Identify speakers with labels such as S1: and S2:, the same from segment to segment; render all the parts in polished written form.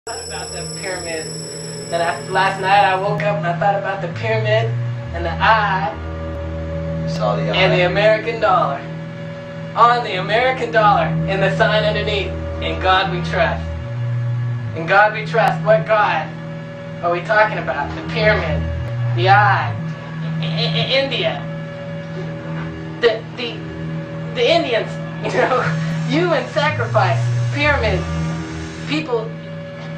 S1: About the pyramids. And last night I woke up and I thought about the pyramid and the eye.
S2: Saw the eye.
S1: And the American dollar. On the American dollar and the sign underneath. In God we trust. In God we trust. What God are we talking about? The pyramid, the eye, India, the Indians, you know, human sacrifice, pyramids, people.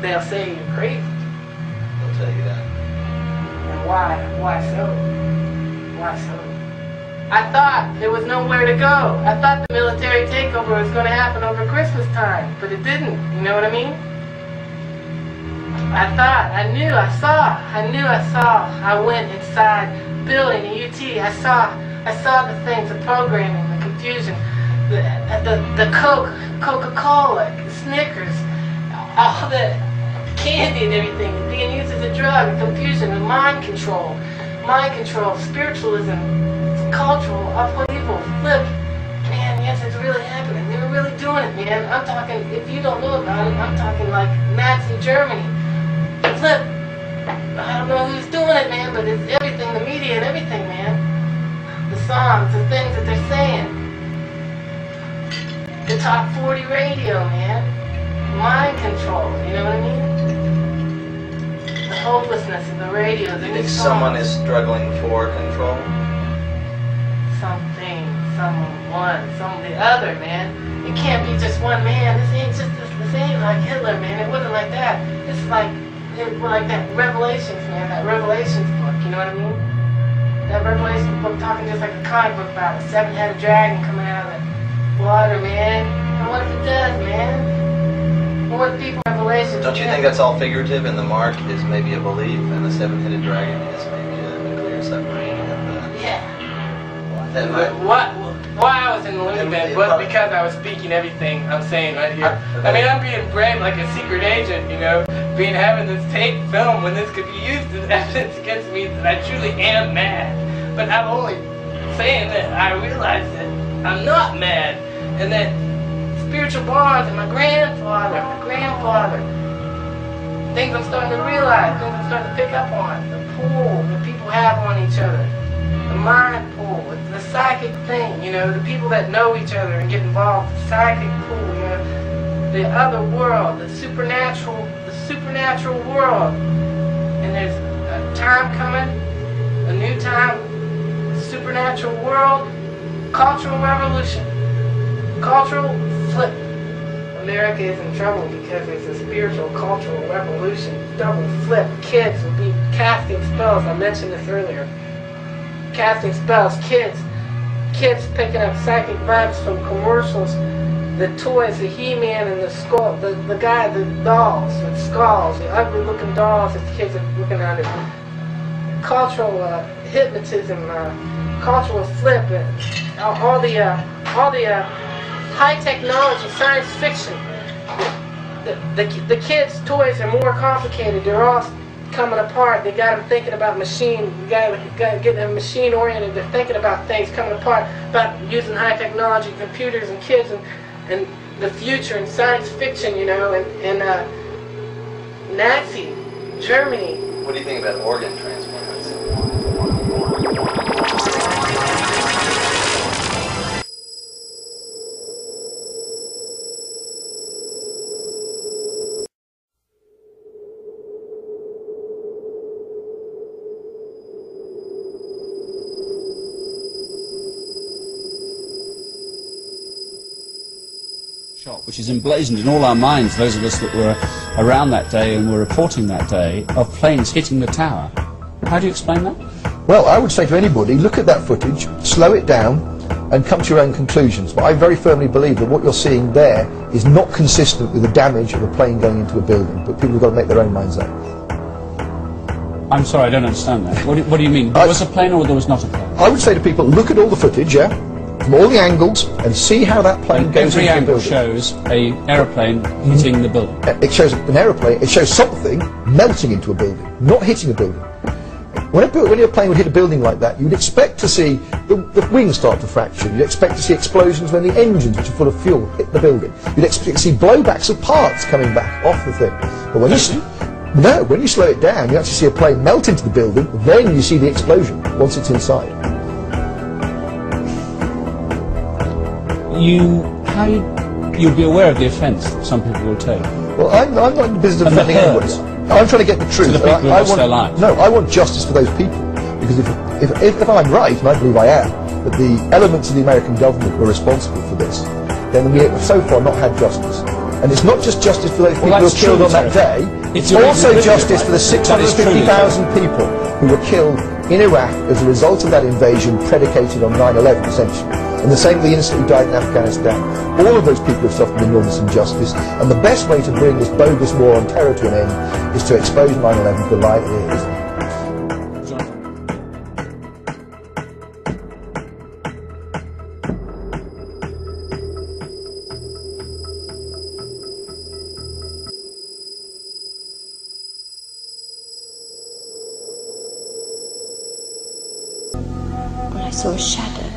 S1: They'll say you're crazy.
S2: They'll tell you that.
S1: And why? Why so? Why so? I thought there was nowhere to go. I thought the military takeover was going to happen over Christmas time, but it didn't. You know what I mean? I thought, I knew, I saw. I went inside building the UT. I saw the things, the programming, the confusion, the Coca-Cola, Snickers, all the candy and everything being used as a drug, confusion, and mind control, spiritualism, cultural upheaval, flip. Man, yes, it's really happening. They were really doing it, man. I'm talking, if you don't know about it, I'm talking like Nazi Germany. Flip. I don't know who's doing it, man, but it's everything, the media and everything, man. The songs, the things that they're saying. The top 40 radio, man. Mind control, you know what I mean? The hopelessness of the radio.
S2: You think someone is struggling for control?
S1: Something, someone, the other, man. It can't be just one man. This ain't like Hitler, man. It wasn't like that. It's like that Revelations, man. That Revelations book, you know what I mean? That Revelations book talking just like a comic book about a seven-headed dragon coming out of the water, man. And what if it does, man? What if people Revelations?
S2: Don't you think that's all figurative, and the mark is maybe a belief, and the seven-headed dragon is maybe a nuclear submarine?
S1: Yeah. Why I was in the limit bed was because I was speaking everything I'm saying right here. I mean, I'm being brave like a secret agent, you know, having this tape film when this could be used as evidence against me that I truly am mad. But I'm only saying that I realize that I'm not mad, and that spiritual bonds and my grandfather, things I'm starting to realize, things I'm starting to pick up on, the pull that people have on each other. The mind pull, the psychic thing, you know, the people that know each other and get involved, the psychic pull, you know, the other world, the supernatural world. And there's a time coming, a new time, supernatural world, cultural revolution, cultural flip. America is in trouble because there's a spiritual cultural revolution, double flip. Kids will be casting spells, I mentioned this earlier. Casting spells, kids picking up psychic vibes from commercials, the toys, the He-Man and the skull, the dolls with skulls, the ugly looking dolls that the kids are looking at it. Cultural hypnotism, cultural flip, all the high technology, science fiction. The kids' toys are more complicated. They're all coming apart. They got them thinking about machine. You got to get them machine oriented. They're thinking about things coming apart, about using high technology, computers and kids and the future and science fiction, you know, and Nazi Germany.
S2: What do you think about organ transplants?
S3: Which is emblazoned in all our minds, those of us that were around that day and were reporting that day, of planes hitting the tower. How do you explain that?
S4: Well, I would say to anybody, look at that footage, slow it down, and come to your own conclusions. But I very firmly believe that what you're seeing there is not consistent with the damage of a plane going into a building. But people have got to make their own minds up.
S3: I'm sorry, I don't understand that. What do you mean? There was a plane or there was not a plane?
S4: I would say to people, look at all the footage, yeah? From all the angles, and see how that plane goes into the building.
S3: Every angle shows an aeroplane hitting the building.
S4: It shows an aeroplane, it shows something melting into a building, not hitting a building. When a plane would hit a building like that, you'd expect to see the wings start to fracture. You'd expect to see explosions when the engines, which are full of fuel, hit the building. You'd expect to see blowbacks of parts coming back off the thing. But when you slow it down, you actually see a plane melt into the building, then you see the explosion once it's inside.
S3: You'll be aware of the offence that some people will take.
S4: Well, I'm not in the business of offending anybody. I'm trying to get the truth.
S3: To the people who lost their lives.
S4: No, I want justice for those people. Because if I'm right, and I believe I am, that the elements of the American government were responsible for this, then we have so far not had justice. And it's not just justice for those people who were killed on that day, it's also justice for the 650,000 people who were killed in Iraq as a result of that invasion predicated on 9/11, essentially. And the same with the innocent who died in Afghanistan. All of those people have suffered enormous injustice, and the best way to bring this bogus war on terror to an end is to expose 9/11 to the light it is.
S5: I saw a shadow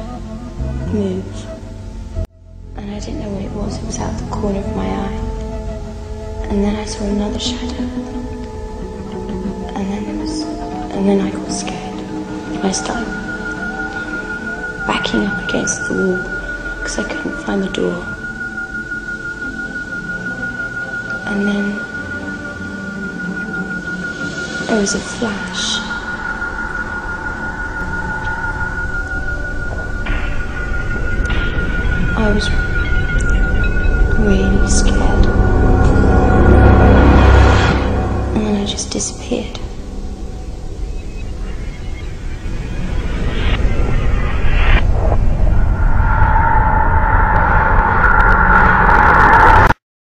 S5: move, and I didn't know what it was. It was out the corner of my eye, and then I saw another shadow, and then I got scared. I started backing up against the wall because I couldn't find the door, and then there was a flash. I was really scared.